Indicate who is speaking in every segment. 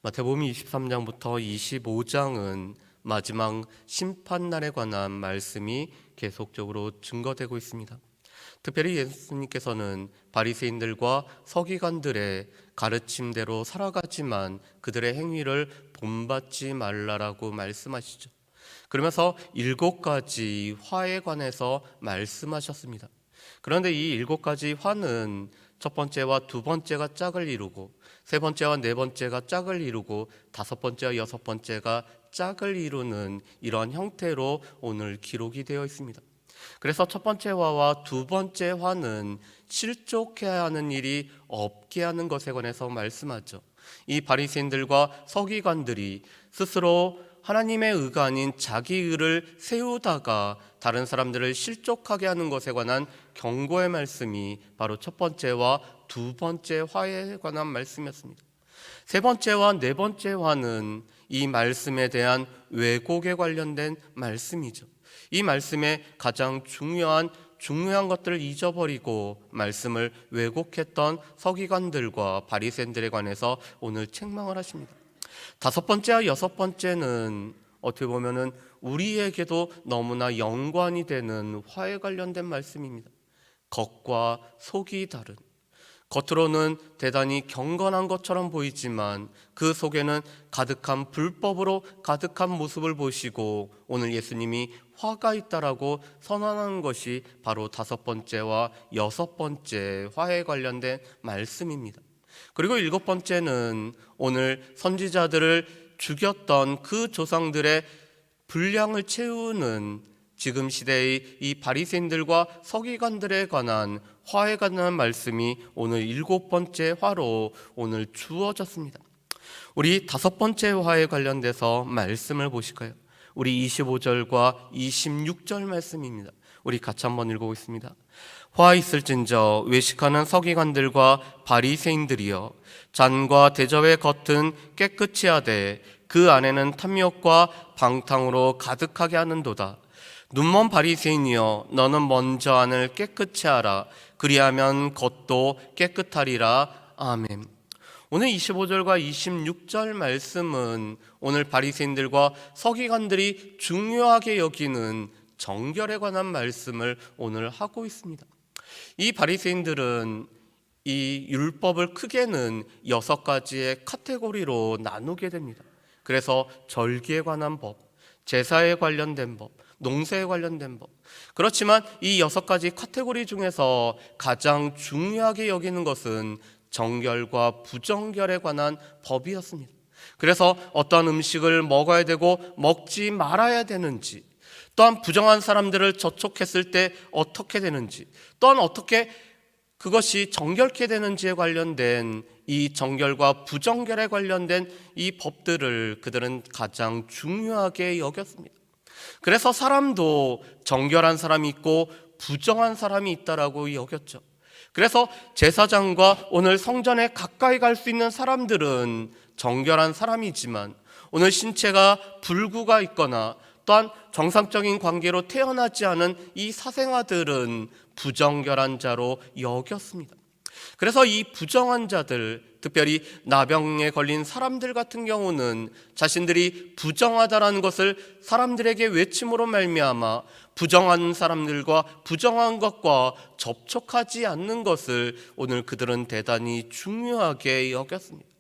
Speaker 1: 마태복음 23장부터 25장은 마지막 심판날에 관한 말씀이 계속적으로 증거되고 있습니다. 특별히 예수님께서는 바리새인들과 서기관들의 가르침대로 살아가지만 그들의 행위를 본받지 말라라고 말씀하시죠. 그러면서 7가지 화에 관해서 말씀하셨습니다. 그런데 이 7가지 화는 첫 번째와 두 번째가 짝을 이루고 세 번째와 네 번째가 짝을 이루고 다섯 번째와 여섯 번째가 짝을 이루는 이러한 형태로 오늘 기록이 되어 있습니다. 그래서 첫 번째 화와 두 번째 화는 실족해야 하는 일이 없게 하는 것에 관해서 말씀하죠. 이 바리새인들과 서기관들이 스스로 하나님의 의가 아닌 자기 의를 세우다가 다른 사람들을 실족하게 하는 것에 관한 경고의 말씀이 바로 첫 번째와 두 번째 화에 관한 말씀이었습니다. 세 번째와 네 번째 화는 이 말씀에 대한 왜곡에 관련된 말씀이죠. 이 말씀의 가장 중요한 것들을 잊어버리고 말씀을 왜곡했던 서기관들과 바리새인들에 관해서 오늘 책망을 하십니다. 다섯 번째와 여섯 번째는 어떻게 보면은 우리에게도 너무나 연관이 되는 화에 관련된 말씀입니다. 겉과 속이 다른, 겉으로는 대단히 경건한 것처럼 보이지만 그 속에는 가득한 불법으로 가득한 모습을 보시고 오늘 예수님이 화가 있다라고 선언하는 것이 바로 다섯 번째와 여섯 번째 화에 관련된 말씀입니다. 그리고 일곱 번째는 오늘 선지자들을 죽였던 그 조상들의 분량을 채우는 지금 시대의 이 바리새인들과 서기관들에 관한 화에 관한 말씀이 오늘 일곱 번째 화로 오늘 주어졌습니다. 우리 다섯 번째 화에 관련돼서 말씀을 보실까요? 우리 25절과 26절 말씀입니다. 우리 같이 한번 읽어보겠습니다. 화 있을진저 외식하는 서기관들과 바리새인들이여 잔과 대접의 겉은 깨끗이 하되 그 안에는 탐욕과 방탕으로 가득하게 하는도다. 눈먼 바리새인이여 너는 먼저 안을 깨끗이 하라. 그리하면 겉도 깨끗하리라. 아멘. 오늘 25절과 26절 말씀은 오늘 바리새인들과 서기관들이 중요하게 여기는 정결에 관한 말씀을 오늘 하고 있습니다. 이 바리새인들은 이 율법을 크게는 6가지의 카테고리로 나누게 됩니다. 그래서 절기에 관한 법, 제사에 관련된 법, 농사에 관련된 법. 그렇지만 이 6가지 카테고리 중에서 가장 중요하게 여기는 것은 정결과 부정결에 관한 법이었습니다. 그래서 어떤 음식을 먹어야 되고 먹지 말아야 되는지, 또한 부정한 사람들을 접촉했을 때 어떻게 되는지, 또한 어떻게 그것이 정결케 되는지에 관련된 이 정결과 부정결에 관련된 이 법들을 그들은 가장 중요하게 여겼습니다. 그래서 사람도 정결한 사람이 있고 부정한 사람이 있다라고 여겼죠. 그래서 제사장과 오늘 성전에 가까이 갈 수 있는 사람들은 정결한 사람이지만 오늘 신체가 불구가 있거나 또한 정상적인 관계로 태어나지 않은 이 사생아들은 부정결한 자로 여겼습니다. 그래서 이 부정한 자들, 특별히 나병에 걸린 사람들 같은 경우는 자신들이 부정하다라는 것을 사람들에게 외침으로 말미암아 부정한 사람들과 부정한 것과 접촉하지 않는 것을 오늘 그들은 대단히 중요하게 여겼습니다.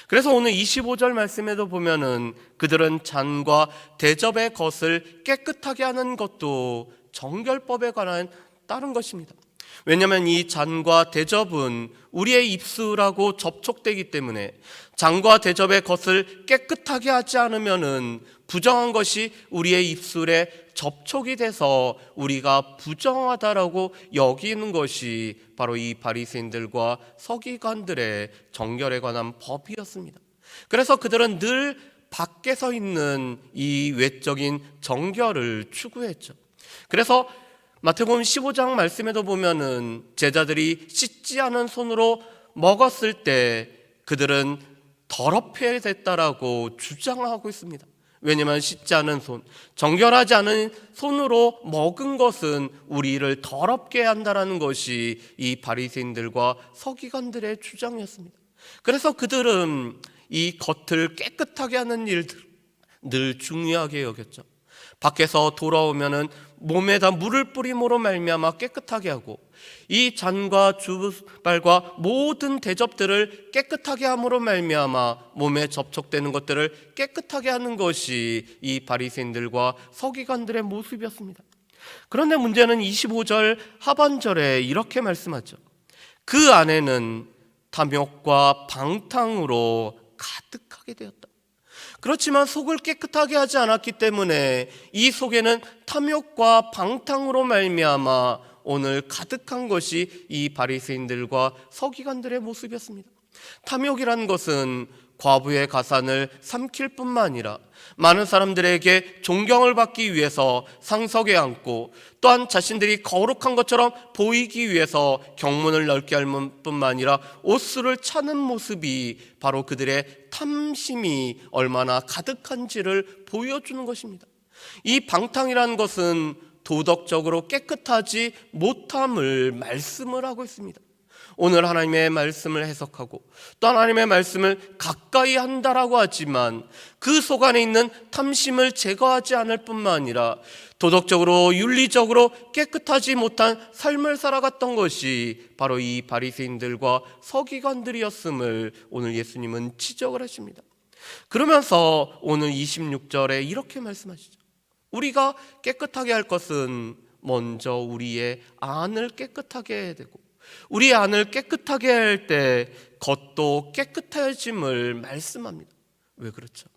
Speaker 1: 그래서 오늘 25절 말씀에도 보면은 그들은 잔과 대접의 것을 깨끗하게 하는 것도 정결법에 관한 따른 것입니다. 왜냐하면 이 잔과 대접은 우리의 입술하고 접촉되기 때문에 잔과 대접의 것을 깨끗하게 하지 않으면은 부정한 것이 우리의 입술에 접촉이 돼서 우리가 부정하다라고 여기는 것이 바로 이 바리새인들과 서기관들의 정결에 관한 법이었습니다. 그래서 그들은 늘 밖에서 있는 이 외적인 정결을 추구했죠. 그래서 마태복음 15장 말씀에도 보면은 제자들이 씻지 않은 손으로 먹었을 때 그들은 더럽게 됐다라고 주장하고 있습니다. 왜냐하면 씻지 않은 손, 정결하지 않은 손으로 먹은 것은 우리를 더럽게 한다라는 것이 이 바리새인들과 서기관들의 주장이었습니다. 그래서 그들은 이 겉을 깨끗하게 하는 일들 늘 중요하게 여겼죠. 밖에서 돌아오면은 몸에다 물을 뿌림으로 말미암아 깨끗하게 하고, 이 잔과 주발과 모든 대접들을 깨끗하게 함으로 말미암아 몸에 접촉되는 것들을 깨끗하게 하는 것이 이 바리새인들과 서기관들의 모습이었습니다. 그런데 문제는 25절 하반절에 이렇게 말씀하죠. 그 안에는 탐욕과 방탕으로 가득하게 되었다. 그렇지만 속을 깨끗하게 하지 않았기 때문에 이 속에는 탐욕과 방탕으로 말미암아 오늘 가득한 것이 이 바리새인들과 서기관들의 모습이었습니다. 탐욕이라는 것은 과부의 가산을 삼킬 뿐만 아니라 많은 사람들에게 존경을 받기 위해서 상석에 앉고, 또한 자신들이 거룩한 것처럼 보이기 위해서 경문을 넓게 할 뿐만 아니라 옷수를 차는 모습이 바로 그들의 탐심이 얼마나 가득한지를 보여주는 것입니다. 이 방탕이라는 것은 도덕적으로 깨끗하지 못함을 말씀을 하고 있습니다. 오늘 하나님의 말씀을 해석하고 또 하나님의 말씀을 가까이 한다라고 하지만 그 속 안에 있는 탐심을 제거하지 않을 뿐만 아니라 도덕적으로 윤리적으로 깨끗하지 못한 삶을 살아갔던 것이 바로 이 바리새인들과 서기관들이었음을 오늘 예수님은 지적을 하십니다. 그러면서 오늘 26절에 이렇게 말씀하시죠. 우리가 깨끗하게 할 것은 먼저 우리의 안을 깨끗하게 해야 되고, 우리 안을 깨끗하게 할 때 겉도 깨끗해짐을 말씀합니다. 왜 그렇죠?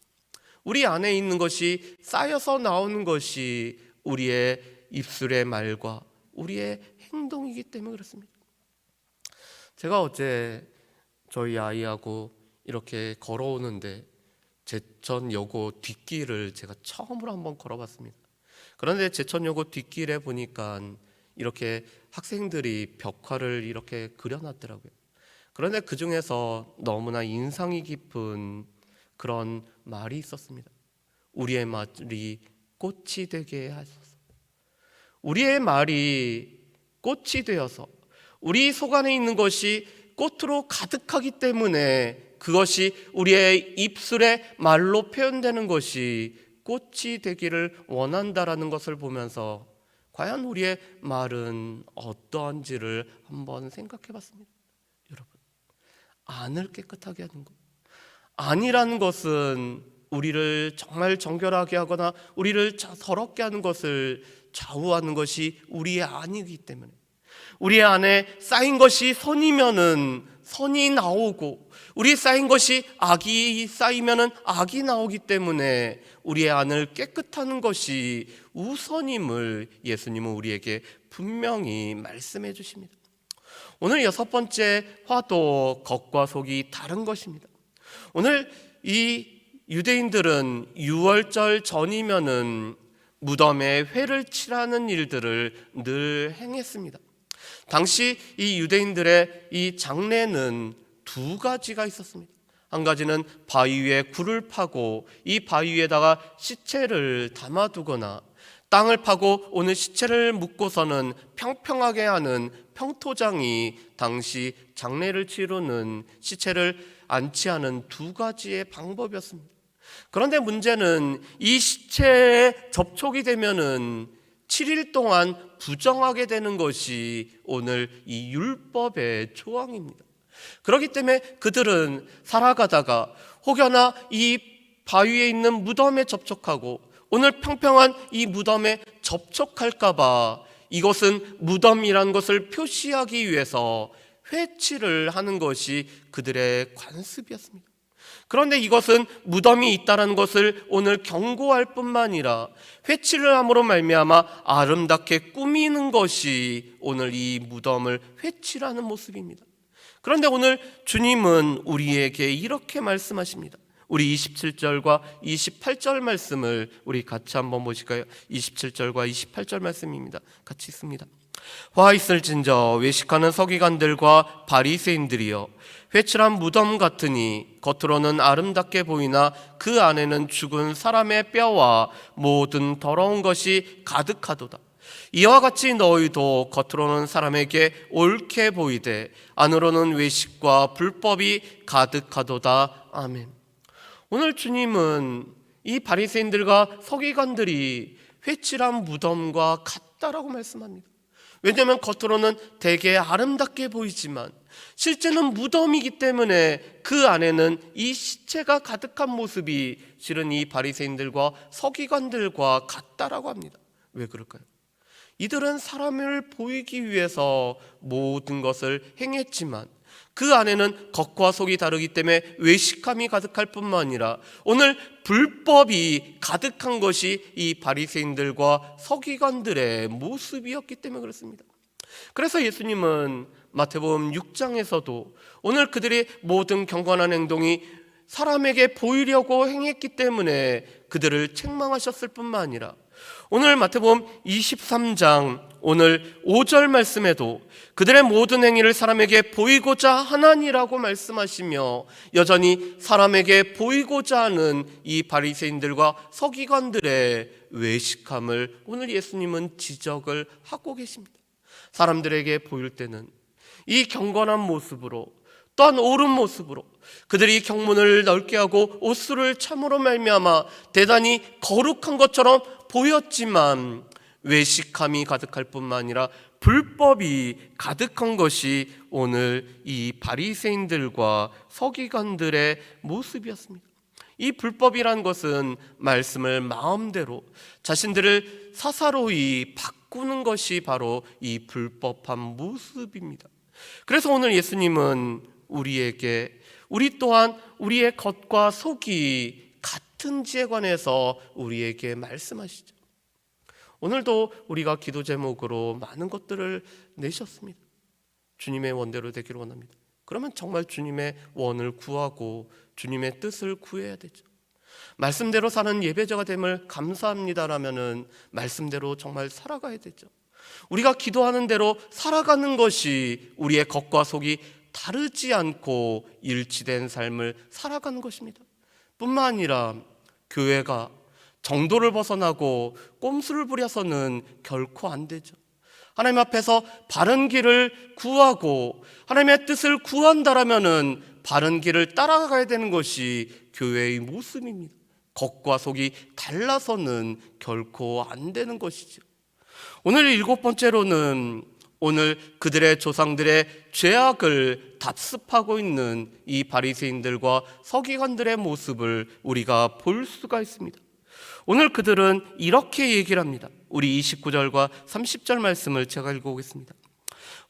Speaker 1: 우리 안에 있는 것이 쌓여서 나오는 것이 우리의 입술의 말과 우리의 행동이기 때문에 그렇습니다. 제가 어제 저희 아이하고 이렇게 걸어오는데 제천여고 뒷길을 제가 처음으로 한번 걸어봤습니다. 그런데 제천여고 뒷길에 보니까 이렇게 학생들이 벽화를 이렇게 그려놨더라고요. 그런데 그 중에서 너무나 인상이 깊은 그런 말이 있었습니다. 우리의 말이 꽃이 되게 하소서. 우리의 말이 꽃이 되어서 우리 속 안에 있는 것이 꽃으로 가득하기 때문에 그것이 우리의 입술의 말로 표현되는 것이 꽃이 되기를 원한다라는 것을 보면서 과연 우리의 말은 어떠한지를 한번 생각해 봤습니다. 여러분, 안을 깨끗하게 하는 것, 안이라는 것은 우리를 정말 정결하게 하거나 우리를 더럽게 하는 것을 좌우하는 것이 우리의 안이기 때문에, 우리 안에 쌓인 것이 선이면은 선이 나오고 우리 쌓인 것이 악이 쌓이면은 악이 나오기 때문에 우리의 안을 깨끗하는 것이 우선임을 예수님은 우리에게 분명히 말씀해 주십니다. 오늘 6번째 화도 겉과 속이 다른 것입니다. 오늘 이 유대인들은 유월절 전이면은 무덤에 회를 칠하는 일들을 늘 행했습니다. 당시 이 유대인들의 이 장례는 두 가지가 있었습니다. 한 가지는 바위 위에 굴을 파고 이 바위 위에다가 시체를 담아두거나, 땅을 파고 오늘 시체를 묻고서는 평평하게 하는 평토장이 당시 장례를 치르는 시체를 안치하는 두 가지의 방법이었습니다. 그런데 문제는 이 시체에 접촉이 되면은 7일 동안 부정하게 되는 것이 오늘 이 율법의 조항입니다. 그렇기 때문에 그들은 살아가다가 혹여나 이 바위에 있는 무덤에 접촉하고 오늘 평평한 이 무덤에 접촉할까봐 이것은 무덤이라는 것을 표시하기 위해서 회칠을 하는 것이 그들의 관습이었습니다. 그런데 이것은 무덤이 있다는 것을 오늘 경고할 뿐만 아니라 회칠을 함으로 말미암아 아름답게 꾸미는 것이 오늘 이 무덤을 회칠하는 모습입니다. 그런데 오늘 주님은 우리에게 이렇게 말씀하십니다. 우리 27절과 28절 말씀을 우리 같이 한번 보실까요? 27절과 28절 말씀입니다. 같이 읽습니다. 화 있을진저 외식하는 서기관들과 바리새인들이여, 회칠한 무덤 같으니 겉으로는 아름답게 보이나 그 안에는 죽은 사람의 뼈와 모든 더러운 것이 가득하도다. 이와 같이 너희도 겉으로는 사람에게 옳게 보이되 안으로는 외식과 불법이 가득하도다. 아멘. 오늘 주님은 이 바리새인들과 서기관들이 회칠한 무덤과 같다라고 말씀합니다. 왜냐하면 겉으로는 되게 아름답게 보이지만 실제는 무덤이기 때문에 그 안에는 이 시체가 가득한 모습이 실은 이 바리새인들과 서기관들과 같다라고 합니다. 왜 그럴까요? 이들은 사람을 보이기 위해서 모든 것을 행했지만 그 안에는 겉과 속이 다르기 때문에 외식함이 가득할 뿐만 아니라 오늘 불법이 가득한 것이 이 바리새인들과 서기관들의 모습이었기 때문에 그렇습니다. 그래서 예수님은 마태복음 6장에서도 오늘 그들의 모든 경건한 행동이 사람에게 보이려고 행했기 때문에 그들을 책망하셨을 뿐만 아니라 오늘 마태복음 23장 오늘 5절 말씀에도 그들의 모든 행위를 사람에게 보이고자 하나니라고 말씀하시며 여전히 사람에게 보이고자 하는 이 바리새인들과 서기관들의 외식함을 오늘 예수님은 지적을 하고 계십니다. 사람들에게 보일 때는 이 경건한 모습으로 또한 옳은 모습으로 그들이 경문을 넓게 하고 옷수를 참으로 말미암아 대단히 거룩한 것처럼 보였지만 외식함이 가득할 뿐만 아니라 불법이 가득한 것이 오늘 이 바리새인들과 서기관들의 모습이었습니다. 이 불법이란 것은 말씀을 마음대로 자신들을 사사로이 바꾸는 것이 바로 이 불법한 모습입니다. 그래서 오늘 예수님은 우리에게 우리 또한 우리의 겉과 속이 같은지에 관해서 우리에게 말씀하시죠. 오늘도 우리가 기도 제목으로 많은 것들을 내셨습니다. 주님의 원대로 되기를 원합니다. 그러면 정말 주님의 원을 구하고 주님의 뜻을 구해야 되죠. 말씀대로 사는 예배자가 됨을 감사합니다라면은 말씀대로 정말 살아가야 되죠. 우리가 기도하는 대로 살아가는 것이 우리의 겉과 속이 다르지 않고 일치된 삶을 살아가는 것입니다. 뿐만 아니라 교회가 정도를 벗어나고 꼼수를 부려서는 결코 안 되죠. 하나님 앞에서 바른 길을 구하고 하나님의 뜻을 구한다라면은 바른 길을 따라가야 되는 것이 교회의 모습입니다. 겉과 속이 달라서는 결코 안 되는 것이죠. 오늘 7번째로는 오늘 그들의 조상들의 죄악을 답습하고 있는 이 바리새인들과 서기관들의 모습을 우리가 볼 수가 있습니다. 오늘 그들은 이렇게 얘기를 합니다. 우리 29절과 30절 말씀을 제가 읽어보겠습니다.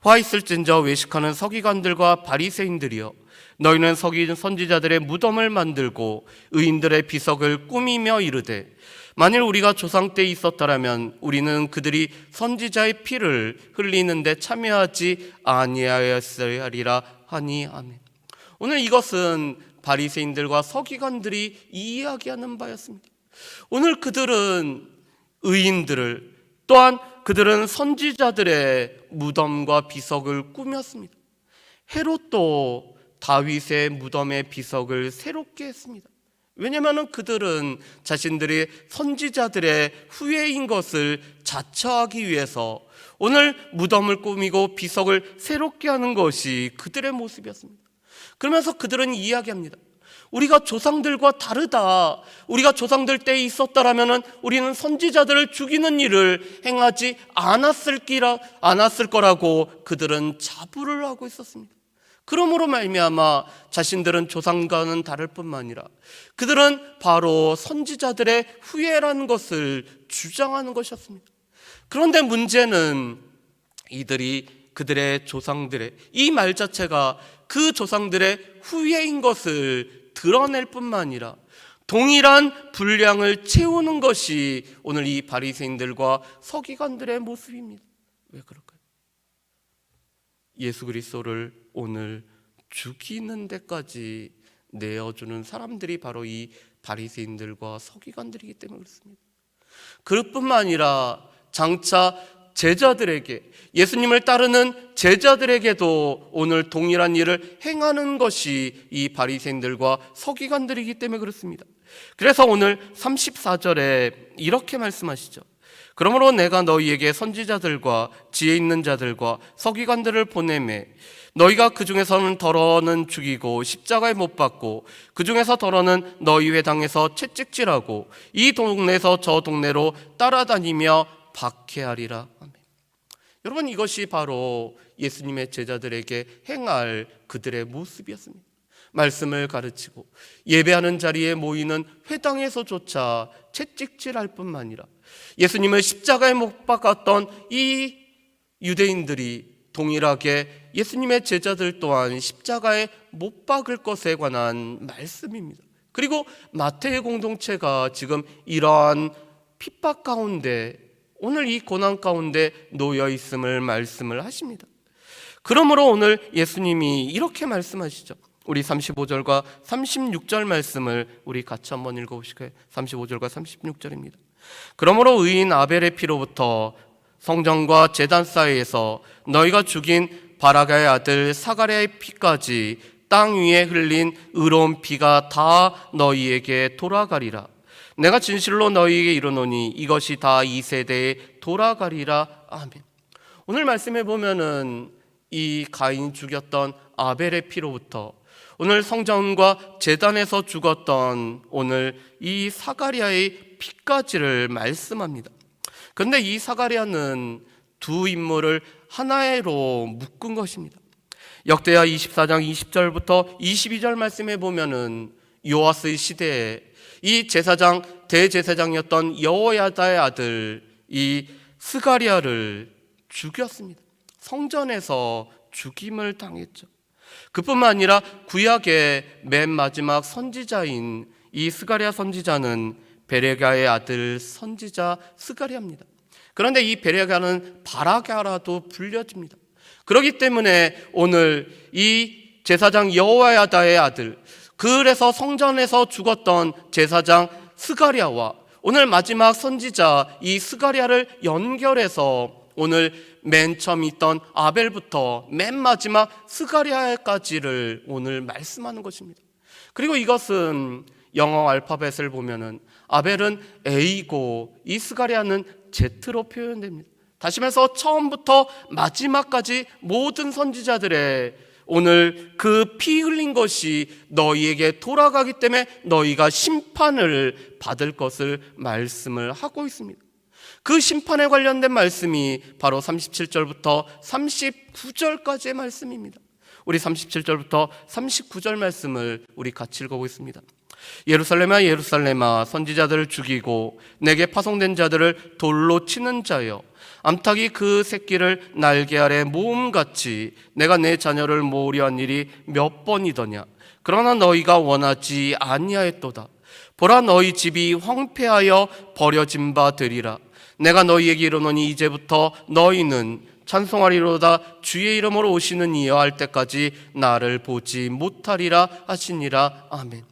Speaker 1: 화 있을진저 외식하는 서기관들과 바리새인들이여, 너희는 서기 선지자들의 무덤을 만들고 의인들의 비석을 꾸미며 이르되, 만일 우리가 조상 때 있었다라면 우리는 그들이 선지자의 피를 흘리는데 참여하지 아니하였어야 하리라 하니. 아멘. 오늘 이것은 바리새인들과 서기관들이 이야기하는 바였습니다. 오늘 그들은 의인들을 또한 그들은 선지자들의 무덤과 비석을 꾸몄습니다. 헤롯도 다윗의 무덤의 비석을 새롭게 했습니다. 왜냐하면 그들은 자신들이 선지자들의 후예인 것을 자처하기 위해서 오늘 무덤을 꾸미고 비석을 새롭게 하는 것이 그들의 모습이었습니다. 그러면서 그들은 이야기합니다. 우리가 조상들과 다르다. 우리가 조상들 때에 있었다라면 우리는 선지자들을 죽이는 일을 행하지 않았을 거라고 그들은 자부를 하고 있었습니다. 그러므로 말미암아 자신들은 조상과는 다를 뿐만 아니라 그들은 바로 선지자들의 후예라는 것을 주장하는 것이었습니다. 그런데 문제는 이들이 그들의 조상들의 이 말 자체가 그 조상들의 후예인 것을 드러낼 뿐만 아니라 동일한 분량을 채우는 것이 오늘 이 바리새인들과 서기관들의 모습입니다. 왜 그럴까요? 예수 그리스도를 오늘 죽이는 데까지 내어주는 사람들이 바로 이 바리새인들과 서기관들이기 때문에 그렇습니다. 그뿐만 아니라 장차 제자들에게, 예수님을 따르는 제자들에게도 오늘 동일한 일을 행하는 것이 이 바리새인들과 서기관들이기 때문에 그렇습니다. 그래서 오늘 34절에 이렇게 말씀하시죠. 그러므로 내가 너희에게 선지자들과 지혜 있는 자들과 서기관들을 보내매 너희가 그 중에서는 더러는 죽이고 십자가에 못 박고 그 중에서 더러는 너희 회당에서 채찍질하고 이 동네에서 저 동네로 따라다니며 박해하리라. 아멘. 여러분, 이것이 바로 예수님의 제자들에게 행할 그들의 모습이었습니다. 말씀을 가르치고 예배하는 자리에 모이는 회당에서조차 채찍질할 뿐만 아니라 예수님을 십자가에 못 박았던 이 유대인들이 동일하게 예수님의 제자들 또한 십자가에 못 박을 것에 관한 말씀입니다. 그리고 마태의 공동체가 지금 이러한 핍박 가운데, 오늘 이 고난 가운데 놓여 있음을 말씀을 하십니다. 그러므로 오늘 예수님이 이렇게 말씀하시죠. 우리 35절과 36절 말씀을 우리 같이 한번 읽어보실까요? 35절과 36절입니다. 그러므로 의인 아벨의 피로부터 성전과 제단 사이에서 너희가 죽인 바라가의 아들 사가랴의 피까지 땅 위에 흘린 의로운 피가 다 너희에게 돌아가리라. 내가 진실로 너희에게 이르노니 이것이 다 이 세대에 돌아가리라. 아멘. 오늘 말씀해 보면은 이 가인이 죽였던 아벨의 피로부터 오늘 성전과 제단에서 죽었던 오늘 이 사가랴의 피까지를 말씀합니다. 그런데 이 사가랴는 두 인물을 하나로 묶은 것입니다. 역대하 24장 20절부터 22절 말씀에 보면은 요아스의 시대에 이 제사장 대제사장이었던 여호야다의 아들 이 스가랴를 죽였습니다. 성전에서 죽임을 당했죠. 그뿐만 아니라 구약의 맨 마지막 선지자인 이 스가랴 선지자는 베레가의 아들 선지자 스가랴입니다. 그런데 이 베레가는 바라가라도 불려집니다. 그렇기 때문에 오늘 이 제사장 여호야다의 아들, 그래서 성전에서 죽었던 제사장 스가랴와 오늘 마지막 선지자 이 스가랴를 연결해서 오늘 맨 처음 있던 아벨부터 맨 마지막 스가랴까지를 오늘 말씀하는 것입니다. 그리고 이것은 영어 알파벳을 보면은 아벨은 A고 이 스가랴는 Z로 표현됩니다. 다시 말해서 처음부터 마지막까지 모든 선지자들의 오늘 그 피 흘린 것이 너희에게 돌아가기 때문에 너희가 심판을 받을 것을 말씀을 하고 있습니다. 그 심판에 관련된 말씀이 바로 37절부터 39절까지의 말씀입니다. 우리 37절부터 39절 말씀을 우리 같이 읽어보겠습니다. 예루살렘아 예루살렘아 선지자들을 죽이고 내게 파송된 자들을 돌로 치는 자여, 암탉이 그 새끼를 날개 아래 모음같이 내가 내 자녀를 모으려 한 일이 몇 번이더냐. 그러나 너희가 원하지 아니하였도다. 보라, 너희 집이 황폐하여 버려진 바 되리라. 내가 너희에게 이르노니 이제부터 너희는 찬송하리로다. 주의 이름으로 오시는 이여 할 때까지 나를 보지 못하리라 하시니라. 아멘.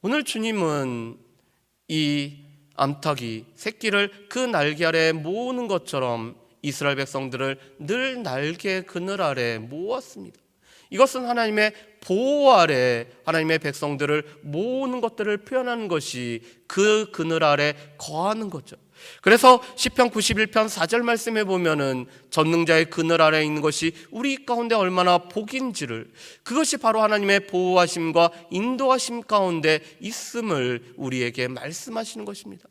Speaker 1: 오늘 주님은 이 암탉이 새끼를 그 날개 아래 모으는 것처럼 이스라엘 백성들을 늘 날개 그늘 아래 모았습니다. 이것은 하나님의 보호 아래 하나님의 백성들을 모으는 것들을 표현하는 것이 그 그늘 아래 거하는 거죠. 그래서 시편 91편 4절 말씀에 보면은 전능자의 그늘 아래 있는 것이 우리 가운데 얼마나 복인지를, 그것이 바로 하나님의 보호하심과 인도하심 가운데 있음을 우리에게 말씀하시는 것입니다.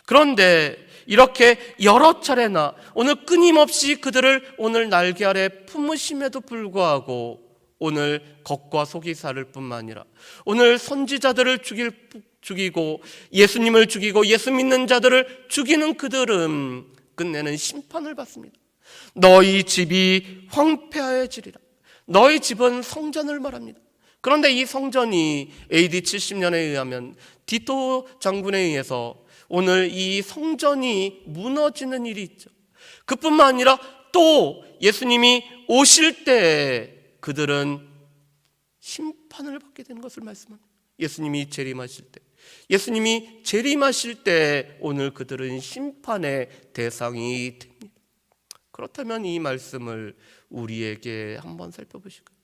Speaker 1: 그런데 이렇게 여러 차례나 오늘 끊임없이 그들을 오늘 날개 아래 품으심에도 불구하고 오늘 겉과 속이 사를 뿐만 아니라 오늘 선지자들을 죽이고 예수님을 죽이고 예수 믿는 자들을 죽이는 그들은 끝내는 심판을 받습니다. 너희 집이 황폐하여지리라. 너희 집은 성전을 말합니다. 그런데 이 성전이 AD 70년에 의하면 디토 장군에 의해서 오늘 이 성전이 무너지는 일이 있죠. 그뿐만 아니라 또 예수님이 오실 때 그들은 심판을 받게 되는 것을 말씀합니다. 예수님이 재림하실 때, 예수님이 재림하실 때 오늘 그들은 심판의 대상이 됩니다. 그렇다면 이 말씀을 우리에게 한번 살펴보실까요?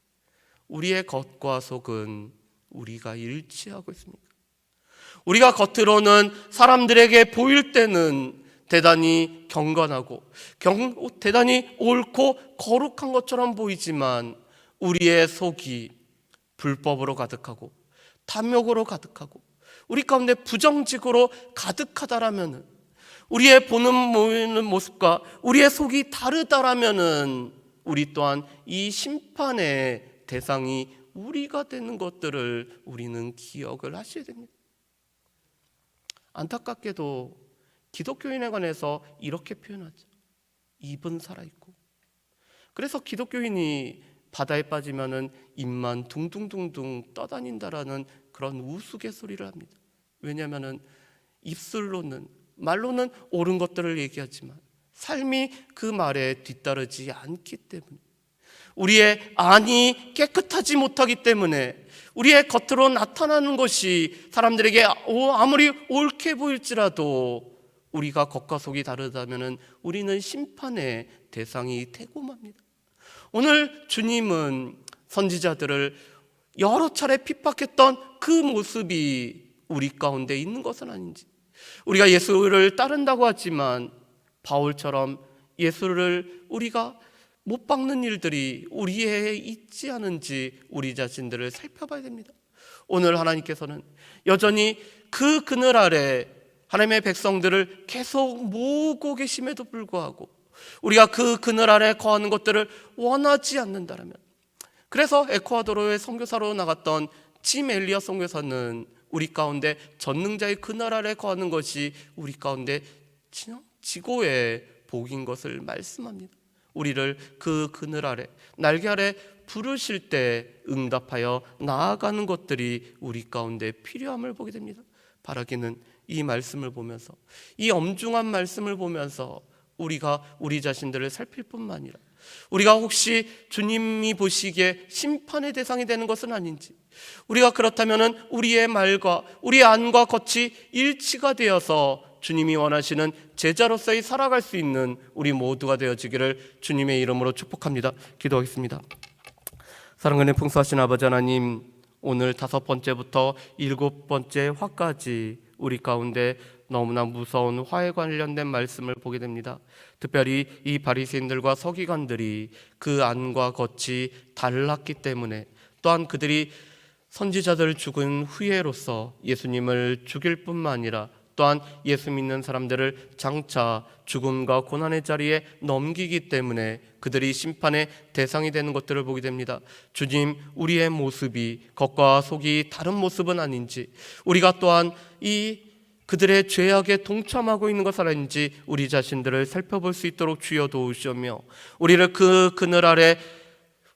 Speaker 1: 우리의 겉과 속은 우리가 일치하고 있습니까? 우리가 겉으로는 사람들에게 보일 때는 대단히 경건하고 대단히 옳고 거룩한 것처럼 보이지만 우리의 속이 불법으로 가득하고 탐욕으로 가득하고 우리 가운데 부정직으로 가득하다라면, 우리의 보는 모습과 우리의 속이 다르다라면 우리 또한 이 심판의 대상이 우리가 되는 것들을 우리는 기억을 하셔야 됩니다. 안타깝게도 기독교인에 관해서 이렇게 표현하죠. 입은 살아있고. 그래서 기독교인이 바다에 빠지면은 입만 둥둥둥둥 떠다닌다라는 그런 우스갯소리를 합니다. 왜냐하면은 입술로는, 말로는 옳은 것들을 얘기하지만 삶이 그 말에 뒤따르지 않기 때문에, 우리의 안이 깨끗하지 못하기 때문에 우리의 겉으로 나타나는 것이 사람들에게 아무리 옳게 보일지라도 우리가 겉과 속이 다르다면 우리는 심판의 대상이 되고 맙니다. 오늘 주님은 선지자들을 여러 차례 핍박했던 그 모습이 우리 가운데 있는 것은 아닌지, 우리가 예수를 따른다고 하지만 바울처럼 예수를 우리가 못 박는 일들이 우리에 있지 않은지 우리 자신들을 살펴봐야 됩니다. 오늘 하나님께서는 여전히 그 그늘 아래 하나님의 백성들을 계속 모으고 계심에도 불구하고 우리가 그 그늘 아래 거하는 것들을 원하지 않는다면, 그래서 에콰도르의 선교사로 나갔던 짐 엘리엇 선교사는 우리 가운데 전능자의 그늘 아래 거하는 것이 우리 가운데 지고의 복인 것을 말씀합니다. 우리를 그 그늘 아래, 날개 아래 부르실 때 응답하여 나아가는 것들이 우리 가운데 필요함을 보게 됩니다. 바라기는 이 말씀을 보면서, 이 엄중한 말씀을 보면서 우리가 우리 자신들을 살필 뿐만 아니라 우리가 혹시 주님이 보시기에 심판의 대상이 되는 것은 아닌지, 우리가 그렇다면 우리의 말과 우리의 안과 겉이 일치가 되어서 주님이 원하시는 제자로서의 살아갈 수 있는 우리 모두가 되어지기를 주님의 이름으로 축복합니다. 기도하겠습니다. 사랑하는 풍성하신 아버지 하나님, 오늘 5번째부터 7번째 화까지 우리 가운데 너무나 무서운 화에 관련된 말씀을 보게 됩니다. 특별히 이 바리새인들과 서기관들이 그 안과 겉이 달랐기 때문에, 또한 그들이 선지자들 죽은 후예로서 예수님을 죽일 뿐만 아니라 또한 예수 믿는 사람들을 장차 죽음과 고난의 자리에 넘기기 때문에 그들이 심판의 대상이 되는 것들을 보게 됩니다. 주님, 우리의 모습이 겉과 속이 다른 모습은 아닌지, 우리가 또한 이 그들의 죄악에 동참하고 있는 것은 아닌지 우리 자신들을 살펴볼 수 있도록 주여 도우시오며, 우리를 그 그늘 아래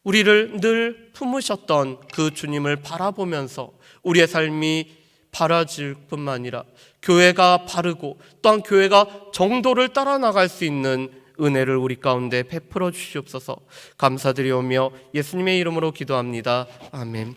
Speaker 1: 우리를 늘 품으셨던 그 주님을 바라보면서 우리의 삶이 바라질 뿐만 아니라 교회가 바르고 또한 교회가 정도를 따라 나갈 수 있는 은혜를 우리 가운데 베풀어 주시옵소서. 감사드리오며 예수님의 이름으로 기도합니다. 아멘.